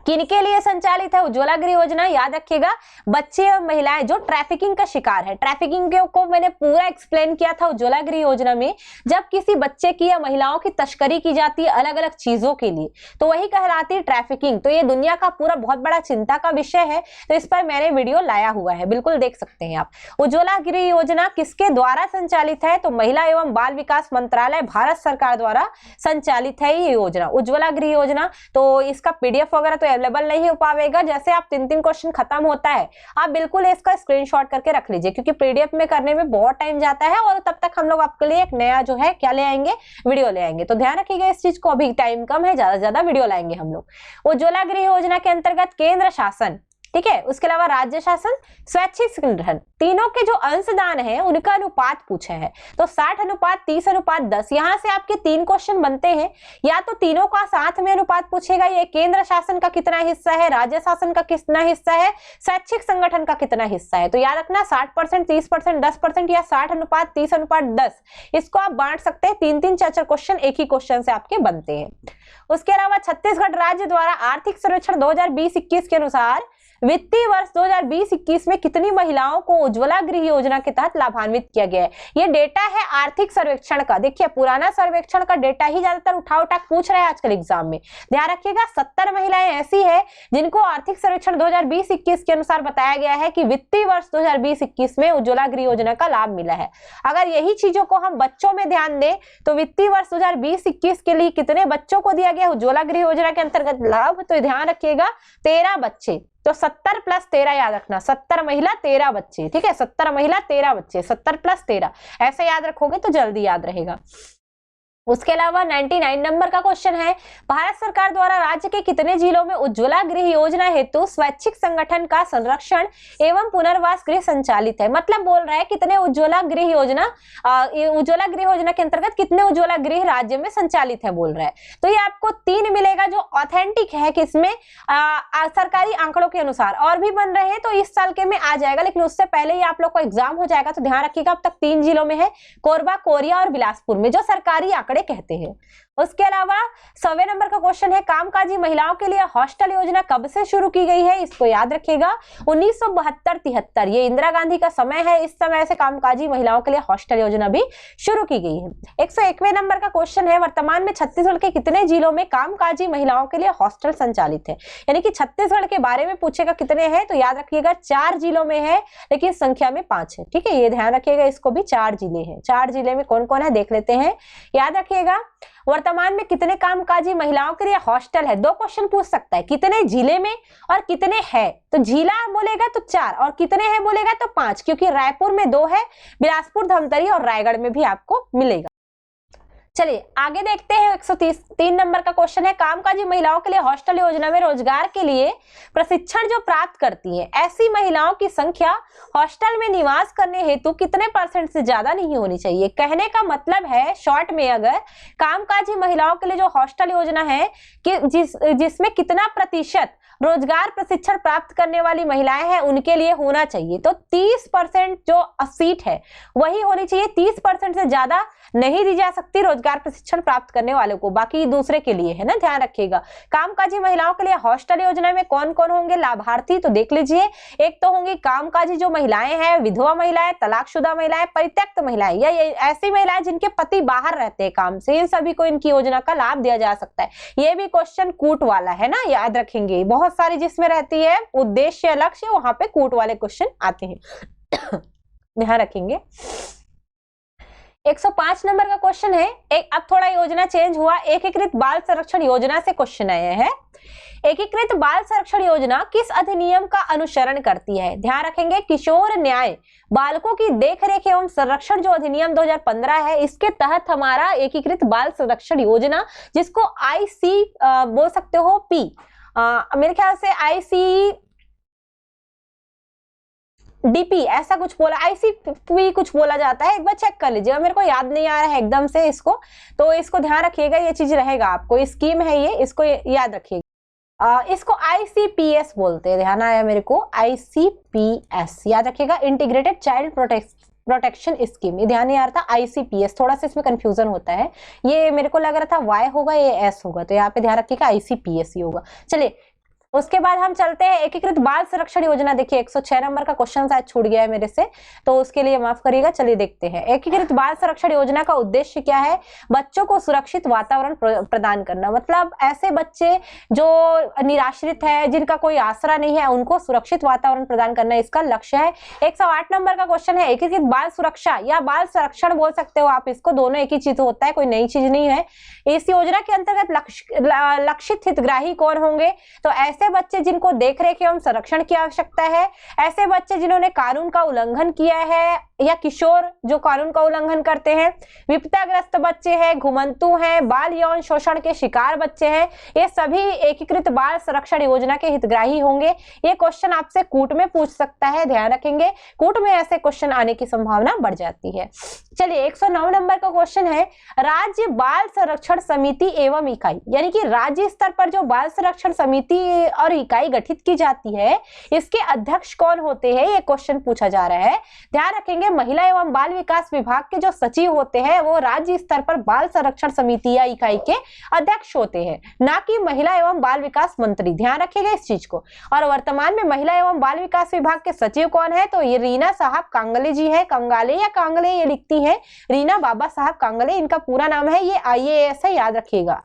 किनके लिए संचालित है उज्ज्वला गृह योजना? याद रखिएगा, बच्चे और महिलाएं जो ट्रैफिकिंग का शिकार है। ट्रैफिकिंग को मैंने पूरा एक्सप्लेन किया था उज्ज्वला गृह योजना में। जब किसी बच्चे की या महिलाओं की तस्करी की जाती है अलग अलग चीजों के लिए, तो वही कहलाती है ट्रैफिकिंग। तो ये दुनिया का पूरा बहुत बड़ा चिंता का विषय है, तो इस पर मैंने वीडियो लाया हुआ है, बिल्कुल देख सकते हैं आप। उज्ज्वला गृह योजना किसके द्वारा संचालित है? तो महिला एवं बाल विकास मंत्रालय भारत सरकार द्वारा संचालित है ये योजना, उज्ज्वला गृह योजना। तो इसका पीडीएफ वगैरह तो अवेलेबल नहीं हो पाएगा। जैसे आप 3-3 क्वेश्चन खत्म होता है, आप बिल्कुल इसका स्क्रीनशॉट करके रख लीजिए, क्योंकि पीडीएफ में करने में बहुत टाइम जाता है और तब तक हम लोग आपके लिए एक नया जो है क्या ले आएंगे, वीडियो ले आएंगे। तो ध्यान रखिएगा इस चीज को, अभी टाइम कम है, ज्यादा से ज्यादा वीडियो लाएंगे हम लोग। उज्ज्वला गृह योजना के अंतर्गत केंद्र शासन, ठीक है, उसके अलावा राज्य शासन, स्वैच्छिक संगठन, तीनों के जो अंशदान है उनका अनुपात पूछा है। तो 60:30:10, यहां से आपके 3 क्वेश्चन बनते हैं। या तो तीनों का साथ में अनुपात पूछेगा, ये केंद्र शासन का कितना हिस्सा है, राज्य शासन का कितना हिस्सा है, स्वैच्छिक संगठन का कितना हिस्सा है। तो याद रखना 60%, 30%, 10% या 60:30:10, इसको आप बांट सकते हैं। 3-3, 4-4 क्वेश्चन एक ही क्वेश्चन से आपके बनते हैं। उसके अलावा छत्तीसगढ़ राज्य द्वारा आर्थिक सर्वेक्षण 2020-21 के अनुसार वित्तीय वर्ष 2020-21 में कितनी महिलाओं को उज्ज्वला गृह योजना के तहत लाभान्वित किया गया है? ये डेटा है आर्थिक सर्वेक्षण का। देखिए, पुराना सर्वेक्षण का डेटा ही ज्यादातर उठा पूछ रहा है आजकल एग्जाम में। ध्यान रखिएगा, 70 महिलाएं ऐसी है जिनको आर्थिक सर्वेक्षण 2020-21 के अनुसार बताया गया है कि वित्तीय वर्ष 2020-21 में उज्ज्वला गृह योजना का लाभ मिला है। अगर यही चीजों को हम बच्चों में ध्यान दें तो वित्तीय वर्ष 2020-21 के लिए कितने बच्चों को दिया गया उज्ज्वला गृह योजना के अंतर्गत लाभ? तो ध्यान रखिएगा 13 बच्चे। तो 70 + 13 याद रखना, 70 महिला 13 बच्चे, ठीक है, 70 महिला 13 बच्चे, 70 + 13 ऐसे याद रखोगे तो जल्दी याद रहेगा। उसके अलावा 99 नंबर का क्वेश्चन है, भारत सरकार द्वारा राज्य के कितने जिलों में उज्ज्वला गृह योजना हेतु स्वैच्छिक संगठन का संरक्षण एवं पुनर्वास गृह संचालित है? मतलब बोल रहा है कितने उज्ज्वला गृह योजना के अंतर्गत कितने उज्ज्वला गृह राज्य में संचालित है बोल रहा है। तो ये आपको 3 मिलेगा जो ऑथेंटिक है, किसमें सरकारी आंकड़ों के अनुसार। और भी बन रहे हैं तो इस साल के में आ जाएगा, लेकिन उससे पहले ही आप लोग को एग्जाम हो जाएगा। तो ध्यान रखिएगा, अब तक 3 जिलों में है, कोरबा, कोरिया और बिलासपुर में, जो सरकारी कहते हैं। उसके अलावा 100वें नंबर का क्वेश्चन है, कामकाजी महिलाओं के लिए हॉस्टल योजना कब से शुरू की गई है? इसको याद रखिएगा 1972-73, ये इंदिरा गांधी का समय है। इस समय से कामकाजी महिलाओं के लिए हॉस्टल योजना भी शुरू की गई है। 101वें नंबर का क्वेश्चन है, वर्तमान में छत्तीसगढ़ के कितने जिलों में कामकाजी महिलाओं के लिए हॉस्टल संचालित है? यानी कि छत्तीसगढ़ के बारे में पूछेगा कितने हैं, तो याद रखिएगा 4 जिलों में है, लेकिन संख्या में 5 है। ठीक है, ये ध्यान रखिएगा, इसको भी 4 जिले हैं। 4 जिले में कौन कौन है देख लेते हैं। याद रखिएगा वर्तमान में कितने कामकाजी महिलाओं के लिए हॉस्टल है? 2 क्वेश्चन पूछ सकता है, कितने जिले में और कितने है। तो जिला बोलेगा तो 4 और कितने हैं बोलेगा तो 5, क्योंकि रायपुर में 2 है, बिलासपुर, धमतरी और रायगढ़ में भी आपको मिलेगा। चलिए आगे देखते हैं। 103 नंबर का क्वेश्चन है, कामकाजी महिलाओं के लिए हॉस्टल योजना में रोजगार के लिए प्रशिक्षण जो प्राप्त करती हैं, ऐसी महिलाओं की संख्या हॉस्टल में निवास करने हेतु कितने % से ज्यादा नहीं होनी चाहिए? कहने का मतलब है शॉर्ट में, अगर कामकाजी महिलाओं के लिए जो हॉस्टल योजना है कि जिसमें कितना प्रतिशत रोजगार प्रशिक्षण प्राप्त करने वाली महिलाएं हैं उनके लिए होना चाहिए, तो 30% जो सीट है वही होनी चाहिए। 30% से ज्यादा नहीं दी जा सकती रोजगार प्रशिक्षण प्राप्त करने वालों को, बाकी दूसरे के लिए है ना, ध्यान रखिएगा। कामकाजी महिलाओं के लिए हॉस्टल योजना में कौन कौन होंगे लाभार्थी, तो देख लीजिए। एक तो होंगी कामकाजी जो महिलाएं हैं, विधवा महिलाएं, तलाकशुदा महिलाएं, परित्यक्त महिलाएं, या ऐसी महिलाएं जिनके पति बाहर रहते हैं काम से, इन सभी को इनकी योजना का लाभ दिया जा सकता है। ये भी क्वेश्चन कूट वाला है ना, याद रखेंगे। बहुत सारी जिसमें रहती है उद्देश्य लक्ष्य, वहां पे कूट वाले क्वेश्चन आते हैं, ध्यान रखेंगे। 105 नंबर का क्वेश्चन है, अब थोड़ा योजना चेंज हुआ, एकीकृत बाल संरक्षण योजना से क्वेश्चन आया है। एकीकृत बाल संरक्षण योजना किस अधिनियम का अनुसरण करती है? ध्यान रखेंगे, किशोर न्याय बालकों की देखरेख एवं संरक्षण जो अधिनियम 2015 है, इसके तहत हमारा एकीकृत बाल संरक्षण योजना, जिसको IC बोल सकते हो, P मेरे ख्याल से ICDP ऐसा कुछ बोला, ICP कुछ बोला जाता है, एक बार चेक कर लीजिएगा, मेरे को याद नहीं आ रहा है एकदम से इसको, तो इसको ध्यान रखिएगा, ये चीज रहेगा आपको, स्कीम है ये, इसको याद रखिएगा। इसको ICPS बोलते हैं, ध्यान आया मेरे को, ICPS याद रखिएगा, इंटीग्रेटेड चाइल्ड प्रोटेक्शन स्कीम। ये ध्यान नहीं आ रहा था, ICPS, थोड़ा सा इसमें कंफ्यूजन होता है, ये मेरे को लग रहा था Y होगा, ये S होगा, तो यहाँ पे ध्यान रखिएगा ICPS ही होगा। चलिए उसके बाद हम चलते हैं एकीकृत बाल संरक्षण योजना। देखिए 106 नंबर का क्वेश्चन शायद छूट गया है मेरे से, तो उसके लिए माफ करिएगा। चलिए देखते हैं, एकीकृत बाल संरक्षण योजना का उद्देश्य क्या है? बच्चों को सुरक्षित वातावरण प्रदान करना, मतलब ऐसे बच्चे जो निराश्रित है, जिनका कोई आसरा नहीं है, उनको सुरक्षित वातावरण प्रदान करना इसका लक्ष्य है। 108 नंबर का क्वेश्चन है, एकीकृत बाल सुरक्षा या बाल संरक्षण बोल सकते हो आप इसको, दोनों एक ही चीज होता है, कोई नई चीज नहीं है। इस योजना के अंतर्गत लक्षित हितग्राही कौन होंगे? तो ऐसे बच्चे जिनको देखरेख एवं संरक्षण की आवश्यकता है, ऐसे बच्चे जिन्होंने कानून का उल्लंघन किया है, या किशोर जो कानून का उल्लंघन करते हैं, विपदाग्रस्त बच्चे हैं, घुमंतु हैं, बाल यौन शोषण के शिकार बच्चे हैं, ये सभी एकीकृत बाल संरक्षण योजना के हितग्राही होंगे। ये क्वेश्चन आपसे कूट में पूछ सकता है, ध्यान रखेंगे, कूट में ऐसे क्वेश्चन आने की संभावना बढ़ जाती है। चलिए 109 नंबर का क्वेश्चन है, राज्य बाल संरक्षण समिति एवं इकाई, यानी कि राज्य स्तर पर जो बाल संरक्षण समिति और इकाई गठित की जाती है, इसके अध्यक्ष कौन होते हैं? ये क्वेश्चन पूछा जा रहा है। ध्यान रखेंगे, महिला एवं बाल विकास विभाग के जो सचिव होते हैं वो राज्य स्तर पर बाल संरक्षण समिति या इकाई के अध्यक्ष होते हैं, ना कि महिला एवं बाल विकास मंत्री। ध्यान रखिएगा इस चीज को। और वर्तमान में महिला एवं बाल विकास विभाग के सचिव कौन है? तो ये रीना साहब कांगले जी है, कंगाले या कांगले ये लिखती है, रीना बाबा साहब कांगले इनका पूरा नाम है, ये IAS है, याद रखिएगा।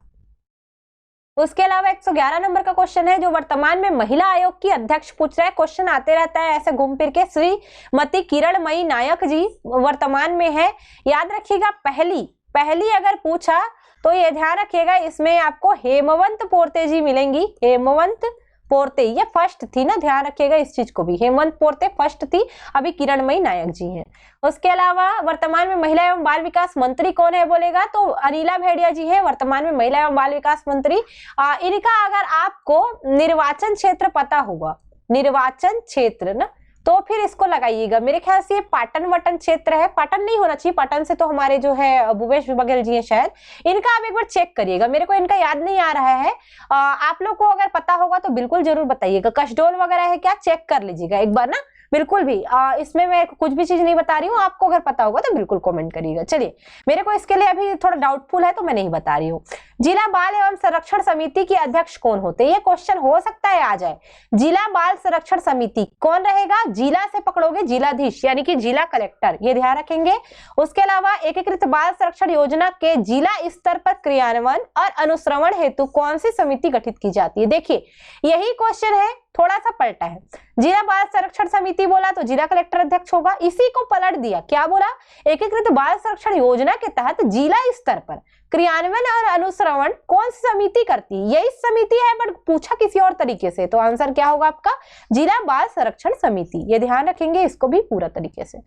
उसके अलावा 111 नंबर का क्वेश्चन है, जो वर्तमान में महिला आयोग की अध्यक्ष पूछ रहा है, क्वेश्चन आते रहता है ऐसे घूम फिर के। श्रीमती किरणमयी नायक जी वर्तमान में है, याद रखिएगा। पहली अगर पूछा तो ये ध्यान रखिएगा, इसमें आपको हेमवंत पोर्ते जी मिलेंगी, हेमवंत पोर्ते, ये फर्स्ट थी ना, ध्यान रखिएगा इस चीज को भी, हेमवंत पोर्ते फर्स्ट थी, अभी किरणमयी नायक जी हैं। उसके अलावा वर्तमान में महिला एवं बाल विकास मंत्री कौन है बोलेगा तो अनिला भेड़िया जी है, वर्तमान में महिला एवं बाल विकास मंत्री। इनका अगर आपको निर्वाचन क्षेत्र पता होगा, निर्वाचन क्षेत्र ना, तो फिर इसको लगाइएगा। मेरे ख्याल से ये पाटन वटन क्षेत्र है, पाटन नहीं होना चाहिए, पाटन से तो हमारे जो है भूपेश बघेल जी हैं शायद, इनका आप एक बार चेक करिएगा, मेरे को इनका याद नहीं आ रहा है। आप लोग को अगर पता होगा तो बिल्कुल जरूर बताइएगा। कसडोल वगैरह है क्या, चेक कर लीजिएगा एक बार ना, बिल्कुल भी इसमें मैं कुछ भी चीज नहीं बता रही हूँ, आपको अगर पता होगा तो बिल्कुल कमेंट करिएगा। चलिए, मेरे को इसके लिए अभी थोड़ा डाउटफुल है तो मैं नहीं बता रही हूँ। जिला बाल एवं संरक्षण समिति के अध्यक्ष कौन होते हैं? ये क्वेश्चन हो सकता है आ जाए। जिला बाल संरक्षण समिति कौन रहेगा? जिला से पकड़ोगे जिलाधीश यानी कि जिला कलेक्टर, ये ध्यान रखेंगे। उसके अलावा एकीकृत बाल संरक्षण योजना के जिला स्तर पर क्रियान्वयन और अनुश्रवण हेतु कौन सी समिति गठित की जाती है? देखिए, यही क्वेश्चन है, थोड़ा सा पलटा है। जिला बाल संरक्षण समिति बोला तो जिला कलेक्टर अध्यक्ष होगा, इसी को पलट दिया, क्या बोला? एकीकृत बाल संरक्षण योजना के तहत जिला स्तर पर क्रियान्वयन और अनुश्रवण कौन सी समिति करती है? यही समिति है, बट पूछा किसी और तरीके से, तो आंसर क्या होगा आपका? जिला बाल संरक्षण समिति। ये ध्यान रखेंगे इसको भी पूरा तरीके से।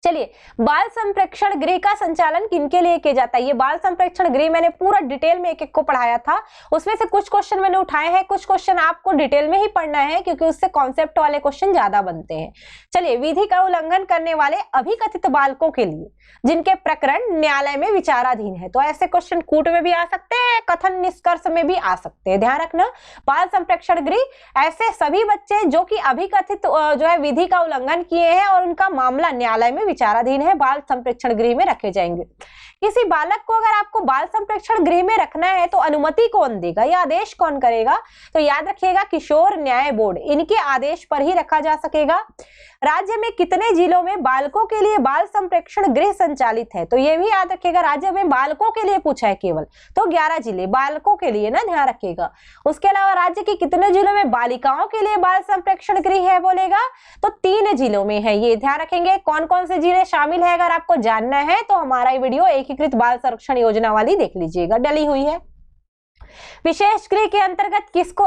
चलिए, बाल संप्रेक्षण गृह का संचालन किनके लिए किया जाता है? ये बाल संप्रेक्षण गृह मैंने पूरा डिटेल में एक एक को पढ़ाया था, उसमें से कुछ क्वेश्चन मैंने उठाए हैं, कुछ क्वेश्चन आपको डिटेल में ही पढ़ना है क्योंकि उससे कॉन्सेप्ट वाले क्वेश्चन ज्यादा बनते हैं। चलिए, विधि का उल्लंघन करने वाले अभिकथित बालकों के लिए जिनके प्रकरण न्यायालय में विचाराधीन है, तो ऐसे क्वेश्चन कूट में भी आ सकते हैं, कथन निष्कर्ष में भी आ सकते हैं। ध्यान रखना, बाल संप्रेक्षण गृह ऐसे सभी बच्चे जो कि अभिकथित जो है विधि का उल्लंघन किए हैं और उनका मामला न्यायालय में विचाराधीन है, बाल संप्रेक्षण गृह में रखे जाएंगे। किसी बालक को अगर आपको बाल संप्रेक्षण गृह में रखना है तो अनुमति कौन देगा या आदेश कौन करेगा? तो याद रखिएगा, किशोर न्याय बोर्ड, इनके आदेश पर ही रखा जा सकेगा। राज्य में कितने जिलों में बालकों के लिए बाल संप्रेक्षण गृह संचालित है? तो ये भी याद रखिएगा, राज्य में बालकों के लिए पूछा है केवल, तो 11 जिले बालकों के लिए ना, ध्यान रखिएगा। उसके अलावा राज्य के कितने जिलों में बालिकाओं के लिए बाल संप्रेक्षण गृह है बोलेगा? तो 3 जिलों में है, ये ध्यान रखेंगे। कौन कौन से जिले शामिल है अगर आपको जानना है तो हमारा ये वीडियो एकीकृत बाल संरक्षण योजना वाली देख लीजिएगा, डली हुई है। विशेष गृह के अंतर्गत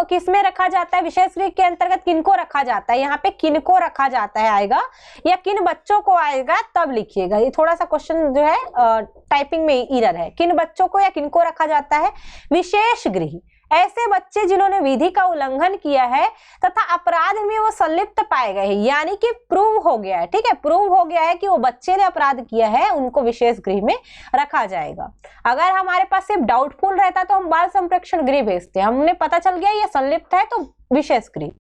किसमें रखा जाता है? विशेष गृह के अंतर्गत किनको रखा जाता है? यहाँ पे किनको रखा जाता है आएगा या किन बच्चों को आएगा तब लिखिएगा। ये थोड़ा सा क्वेश्चन जो है टाइपिंग में एरर है। किन बच्चों को या किनको रखा जाता है? विशेष गृह ऐसे बच्चे जिन्होंने विधि का उल्लंघन किया है तथा अपराध में वो संलिप्त पाए गए हैं, यानी कि प्रूव हो गया है, ठीक है, प्रूव हो गया है कि वो बच्चे ने अपराध किया है, उनको विशेष गृह में रखा जाएगा। अगर हमारे पास सिर्फ डाउटफुल रहता तो हम बाल संप्रेक्षण गृह भेजते, हमने पता चल गया ये संलिप्त है तो विशेष गृह।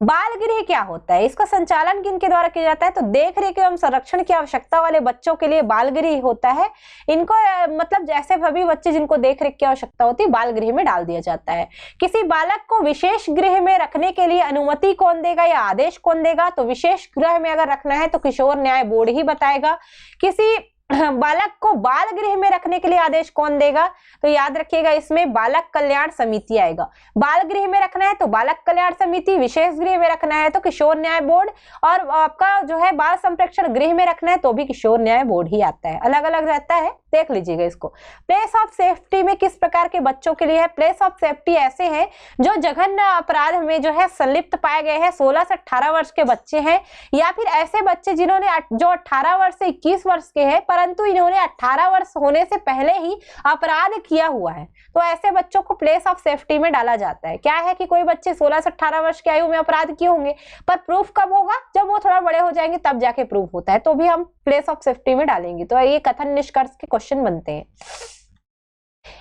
बाल गृह क्या होता है? इसका संचालन किनके द्वारा किया जाता है? तो देख रेख एवं संरक्षण की आवश्यकता वाले बच्चों के लिए बाल गृह होता है। इनको मतलब जैसे सभी बच्चे जिनको देख रेख की आवश्यकता होती है बाल गृह में डाल दिया जाता है। किसी बालक को विशेष गृह में रखने के लिए अनुमति कौन देगा या आदेश कौन देगा? तो विशेष गृह में अगर रखना है तो किशोर न्याय बोर्ड ही बताएगा। किसी बालक को बाल गृह में रखने के लिए आदेश कौन देगा? तो याद रखिएगा इसमें बालक कल्याण समिति आएगा। बाल गृह में रखना है तो बालक कल्याण समिति, विशेष गृह में रखना है तो किशोर न्याय बोर्ड, और आपका जो है बाल संप्रेक्षण गृह में रखना है तो भी किशोर न्याय बोर्ड ही आता है, अलग अलग रहता है, देख लीजिएगा इसको। प्लेस ऑफ सेफ्टी में किस प्रकार के बच्चों के लिए है? प्लेस ऑफ सेफ्टी ऐसे हैं जो जघन्य अपराध में जो है संलिप्त पाए गए हैं, 16 से 18 वर्ष के बच्चे हैं, या फिर ऐसे बच्चे जिन्होंने जो 18 वर्ष से 21 वर्ष के हैं परंतु इन्होंने 18 वर्ष होने से पहले ही अपराध किया हुआ है, तो ऐसे बच्चों को प्लेस ऑफ सेफ्टी में डाला जाता है। क्या है कि कोई बच्चे 16 से 18 वर्ष की आयु में अपराध किए होंगे, पर प्रूफ कब होगा? जब वो थोड़ा बड़े हो जाएंगे तब जाके प्रूफ होता है, तो भी हम प्लेस ऑफ सेफ्टी में डालेंगे। तो ये कथन निष्कर्ष के क्वेश्चन बनते हैं।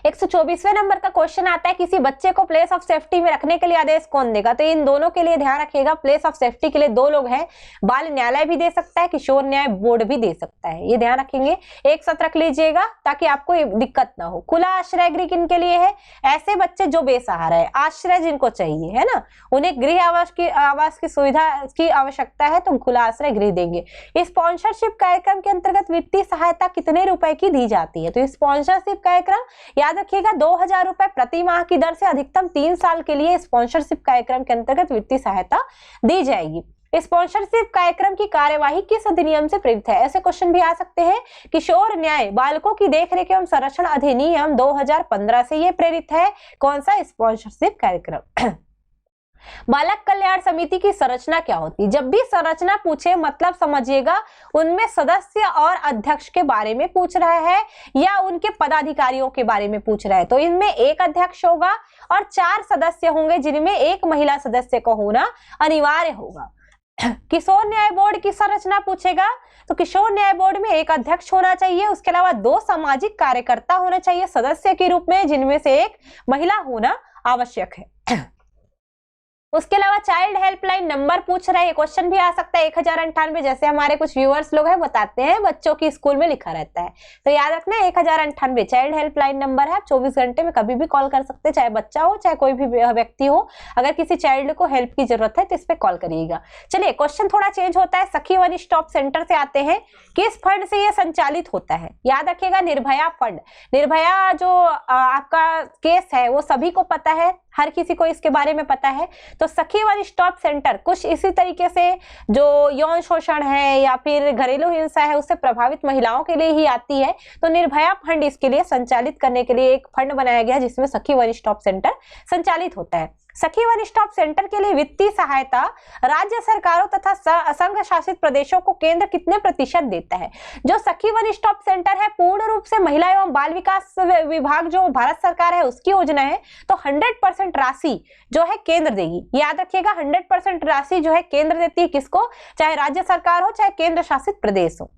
124वें नंबर का क्वेश्चन आता है, किसी बच्चे को प्लेस ऑफ सेफ्टी में रखने के लिए आदेश कौन देगा? तो इन दोनों के लिए ध्यान रखिएगा, प्लेस ऑफ सेफ्टी के लिए 2 लोग हैं, बाल न्यायालय भी दे सकता है, किशोर न्याय बोर्ड भी दे सकता है, ये ध्यान रखेंगे। एक साथ रख लीजिएगा ताकि आपको दिक्कत ना हो। खुला आश्रय गृह किनके लिए है? ऐसे बच्चे जो बेसहारा है, आश्रय जिनको चाहिए है ना, उन्हें गृह आवास की सुविधा की आवश्यकता है तो खुला आश्रय गृह देंगे। स्पॉन्सरशिप कार्यक्रम के अंतर्गत वित्तीय सहायता कितने रुपए की दी जाती है? तो स्पॉन्सरशिप कार्यक्रम याद रखिएगा 2000 रुपए प्रति माह की दर से अधिकतम 3 साल के लिए स्पॉन्सरशिप कार्यक्रम के अंतर्गत वित्तीय सहायता दी जाएगी। स्पॉन्सरशिप कार्यक्रम की कार्यवाही किस अधिनियम से प्रेरित है? ऐसे क्वेश्चन भी आ सकते हैं। किशोर न्याय बालकों की देखरेख एवं संरक्षण अधिनियम 2015 से ये प्रेरित है। कौन सा? स्पॉन्सरशिप कार्यक्रम। बालक कल्याण समिति की संरचना क्या होती है? जब भी संरचना पूछे मतलब समझिएगा उनमें सदस्य और अध्यक्ष के बारे में पूछ रहा है या उनके पदाधिकारियों के बारे में पूछ रहा है, तो इनमें एक अध्यक्ष होगा और 4 सदस्य होंगे जिनमें एक महिला सदस्य का होना अनिवार्य होगा। किशोर न्याय बोर्ड की संरचना पूछेगा तो किशोर न्याय बोर्ड में एक अध्यक्ष होना चाहिए, उसके अलावा 2 सामाजिक कार्यकर्ता होना चाहिए सदस्य के रूप में, जिनमें से एक महिला होना आवश्यक है। उसके अलावा चाइल्ड हेल्पलाइन नंबर पूछ रहे हैं, क्वेश्चन भी आ सकता है 1098, जैसे हमारे कुछ व्यूअर्स लोग हैं बताते हैं बच्चों की स्कूल में लिखा रहता है, तो याद रखना 1098 चाइल्ड हेल्पलाइन नंबर है। आप 24 घंटे में कभी भी कॉल कर सकते हैं, चाहे बच्चा हो चाहे कोई भी व्यक्ति हो, अगर किसी चाइल्ड को हेल्प की जरूरत है तो इस पे कॉल करिएगा। चलिए क्वेश्चन थोड़ा चेंज होता है, सखी वन स्टॉप सेंटर से आते हैं, किस फंड से ये संचालित होता है? याद रखिएगा निर्भया फंड। निर्भया जो आपका केस है वो सभी को पता है, हर किसी को इसके बारे में पता है। तो सखी वन स्टॉप सेंटर कुछ इसी तरीके से जो यौन शोषण है या फिर घरेलू हिंसा है उससे प्रभावित महिलाओं के लिए ही आती है। तो निर्भया फंड इसके लिए संचालित करने के लिए एक फंड बनाया गया जिसमें सखी वन स्टॉप सेंटर संचालित होता है। सखी वन स्टॉप सेंटर के लिए वित्तीय सहायता राज्य सरकारों तथा संघ शासित प्रदेशों को केंद्र कितने प्रतिशत देता है? जो सखी वन स्टॉप सेंटर है पूर्ण रूप से महिला एवं बाल विकास विभाग जो भारत सरकार है उसकी योजना है, तो 100% राशि जो है केंद्र देगी। याद रखिएगा 100% राशि जो है केंद्र देती है, किसको? चाहे राज्य सरकार हो चाहे केंद्र शासित प्रदेश हो।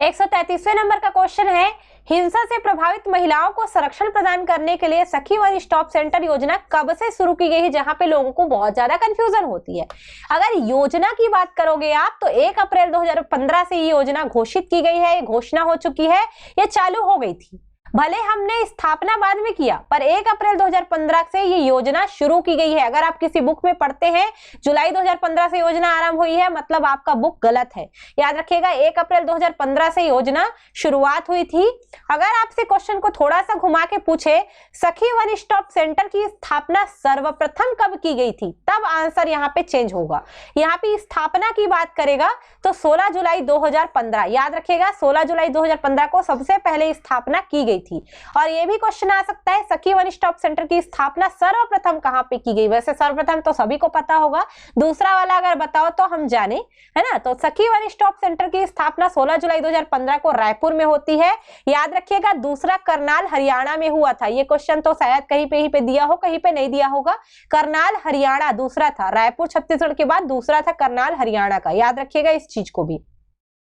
133वें नंबर का क्वेश्चन है, हिंसा से प्रभावित महिलाओं को संरक्षण प्रदान करने के लिए सखी वन स्टॉप सेंटर योजना कब से शुरू की गई है? जहां पे लोगों को बहुत ज्यादा कंफ्यूजन होती है। अगर योजना की बात करोगे आप तो 1 अप्रैल 2015 से ये योजना घोषित की गई है, ये घोषणा हो चुकी है, ये चालू हो गई थी। भले हमने स्थापना बाद में किया पर 1 अप्रैल 2015 से ये योजना शुरू की गई है। अगर आप किसी बुक में पढ़ते हैं जुलाई 2015 से योजना आरंभ हुई है, मतलब आपका बुक गलत है। याद रखिएगा 1 अप्रैल 2015 से योजना शुरुआत हुई थी। अगर आपसे क्वेश्चन को थोड़ा सा घुमा के पूछे सखी वन स्टॉप सेंटर की स्थापना सर्वप्रथम कब की गई थी, तब आंसर यहाँ पे चेंज होगा। यहाँ पे स्थापना की बात करेगा तो 16 जुलाई 2015। याद रखिएगा 16 जुलाई 2015 को सबसे पहले स्थापना की गई थी। और ये भी क्वेश्चन आ सकता है सखी वन स्टॉप सेंटर की स्थापना सर्वप्रथम कहां पे की गई? वैसे सर्वप्रथम तो सभी को पता होगा, दूसरा वाला अगर बताओ तो हम जाने, है ना। तो सखी वन स्टॉप सेंटर की स्थापना 16 जुलाई 2015 को रायपुर में होती है। याद रखिएगा दूसरा करनाल हरियाणा में हुआ था। ये क्वेश्चन तो शायद कहीं पे दिया हो, कहीं पे नहीं दिया होगा। करनाल हरियाणा दूसरा था, रायपुर छत्तीसगढ़ के बाद दूसरा था करनाल हरियाणा का। याद रखिएगा इस चीज को भी।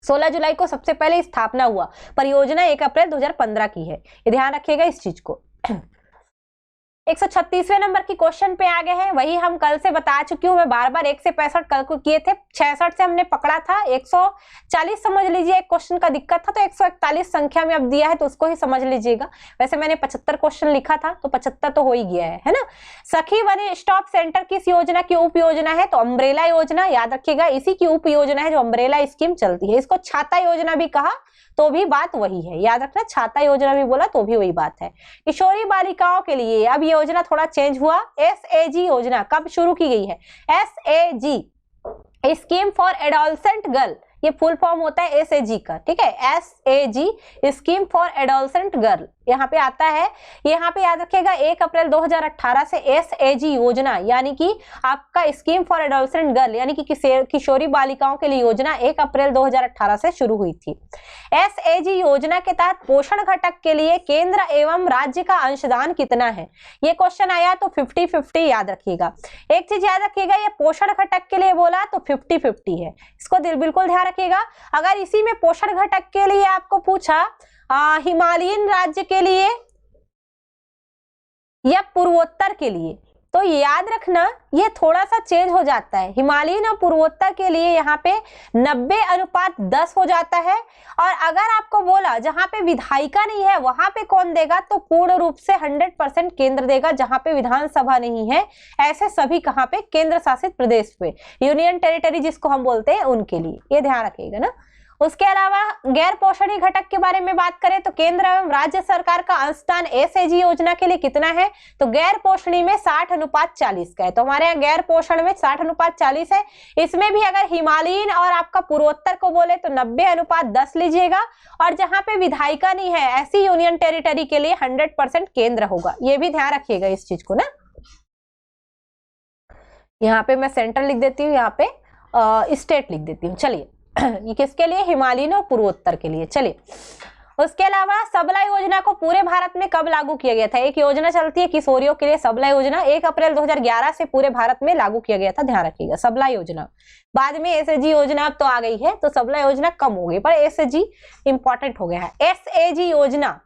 16 जुलाई को सबसे पहले स्थापना हुआ, परियोजना 1 अप्रैल 2015 की है, ये ध्यान रखिएगा इस चीज को। 136वें नंबर की क्वेश्चन पे आ गए हैं, वही हम कल से बता चुकी हूँ मैं, बार 1 से 65 कल को किए थे, 66 से हमने पकड़ा था, 140 समझ लीजिए। एक क्वेश्चन का दिक्कत था तो 141 संख्या में अब दिया है तो उसको ही समझ लीजिएगा। वैसे मैंने 75 क्वेश्चन लिखा था तो 75 तो हो ही गया है ना। सखी वन स्टॉप सेंटर किस योजना की उप योजना है? तो अम्ब्रेला योजना। याद रखिएगा इसी की उप योजना है जो अम्ब्रेला स्कीम चलती है। इसको छाता योजना भी कहा तो भी बात वही है। याद रखना छाता योजना भी बोला तो भी वही बात है। किशोरी बालिकाओं के लिए अब ये योजना थोड़ा चेंज हुआ। SAG योजना कब शुरू की गई है? SAG scheme for adolescent girl, ये फुल फॉर्म होता है SAG का, ठीक है। SAG scheme for adolescent girl यहाँ पे आता है। यहाँ पे याद रखिएगा 1 अप्रैल 2018 से SAG योजना यानी कि आपका स्कीम फॉर एडोलसेंट गर्ल यानी कि किशोरी बालिकाओं के लिए योजना 1 अप्रैल 2018 से शुरू हुई थी। SAG योजना के तहत पोषण घटक के लिए केंद्र एवं राज्य का अंशदान कितना है? ये क्वेश्चन आया तो 50-50 याद रखिएगा। एक चीज याद रखिएगा ये पोषण घटक के लिए बोला तो 50-50 है, इसको बिल्कुल ध्यान रखिएगा। अगर इसी में पोषण घटक के लिए आपको पूछा हिमालयन राज्य के लिए या पूर्वोत्तर के लिए, तो याद रखना ये थोड़ा सा चेंज हो जाता है। हिमालयन और पूर्वोत्तर के लिए यहाँ पे 90:10 हो जाता है। और अगर आपको बोला जहां पे विधायिका नहीं है वहां पे कौन देगा, तो पूर्ण रूप से 100% केंद्र देगा। जहां पे विधानसभा नहीं है ऐसे सभी कहां पे? केंद्र शासित प्रदेश पे, यूनियन टेरिटरी जिसको हम बोलते हैं उनके लिए, ये ध्यान रखिएगा ना। उसके अलावा गैर पोषणीय घटक के बारे में बात करें तो केंद्र एवं राज्य सरकार का अंशदान SAG योजना के लिए कितना है? तो गैर पोषणी में 60:40 का है। तो हमारे यहाँ गैर पोषण में 60:40 है। इसमें भी अगर हिमालयन और आपका पूर्वोत्तर को बोले तो 90:10 लीजिएगा। और जहां पे विधायिका नहीं है ऐसी यूनियन टेरिटरी के लिए 100% केंद्र होगा। ये भी ध्यान रखिएगा इस चीज को ना। यहाँ पे मैं सेंट्रल लिख देती हूँ, यहाँ पे स्टेट लिख देती हूँ। चलिए ये किसके लिए? हिमालयन और पूर्वोत्तर के लिए। चलिए उसके अलावा सबला योजना को पूरे भारत में कब लागू किया गया था? एक योजना चलती है किशोरियों के लिए सबला योजना, 1 अप्रैल 2011 से पूरे भारत में लागू किया गया था। ध्यान रखिएगा सबला योजना। बाद में SAG योजना अब तो आ गई है तो सबला योजना कम हो गई पर SAG इंपॉर्टेंट हो गया है। SAG योजना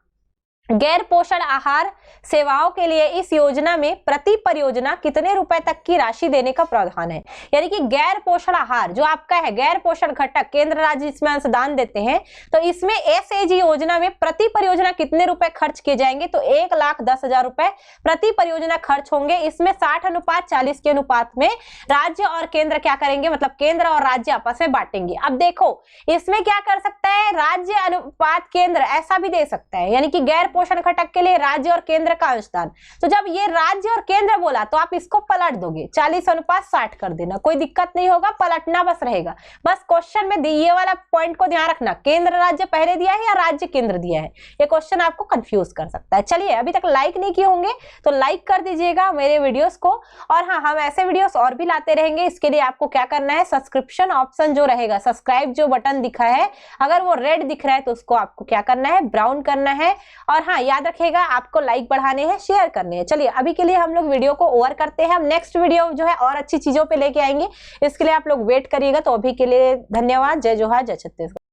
गैर पोषण आहार सेवाओं के लिए इस योजना में प्रति परियोजना कितने रुपए तक की राशि देने का प्रावधान है। यानी कि गैर पोषण आहार जो आपका है, गैर पोषण घटक, केंद्र राज्य इसमें अंशदान देते हैं, तो इसमें एसएजी योजना में प्रति परियोजना कितने रुपए खर्च किए जाएंगे, तो 1,10,000 रुपए प्रति परियोजना खर्च होंगे। इसमें 60:40 के अनुपात में राज्य और केंद्र क्या करेंगे, मतलब केंद्र और राज्य आपस में बांटेंगे। अब देखो इसमें क्या कर सकता है, राज्य अनुपात केंद्र ऐसा भी दे सकता है, यानी कि गैर पोषण घटक के लिए राज्य और केंद्र का अंशदान। तो जब ये राज्य और केंद्र बोला तो आप इसको पलट दोगे, 40:60 कर देना, कोई दिक्कत नहीं होगा, पलटना बस रहेगा। बस क्वेश्चन में ये वाला पॉइंट को ध्यान रखना, केंद्र राज्य पहले दिया है या राज्य केंद्र दिया है, ये क्वेश्चन आपको कंफ्यूज कर सकता है। चलिए, अभी तक लाइक नहीं किए होंगे तो लाइक कर दीजिएगा मेरे वीडियोस को, और हाँ, हम ऐसे वीडियोस और भी लाते रहेंगे। इसके लिए आपको क्या करना है, सब्सक्रिप्शन ऑप्शन जो रहेगा, सब्सक्राइब जो बटन दिखा है, अगर वो रेड दिख रहा है तो उसको आपको क्या करना है, ब्राउन करना है। और हाँ, याद रखिएगा आपको लाइक बढ़ाने हैं, शेयर करने हैं। चलिए, अभी के लिए हम लोग वीडियो को ओवर करते हैं। हम नेक्स्ट वीडियो जो है और अच्छी चीजों पे लेके आएंगे, इसके लिए आप लोग वेट करिएगा। तो अभी के लिए धन्यवाद। जय जोहार, जय छत्तीसगढ़।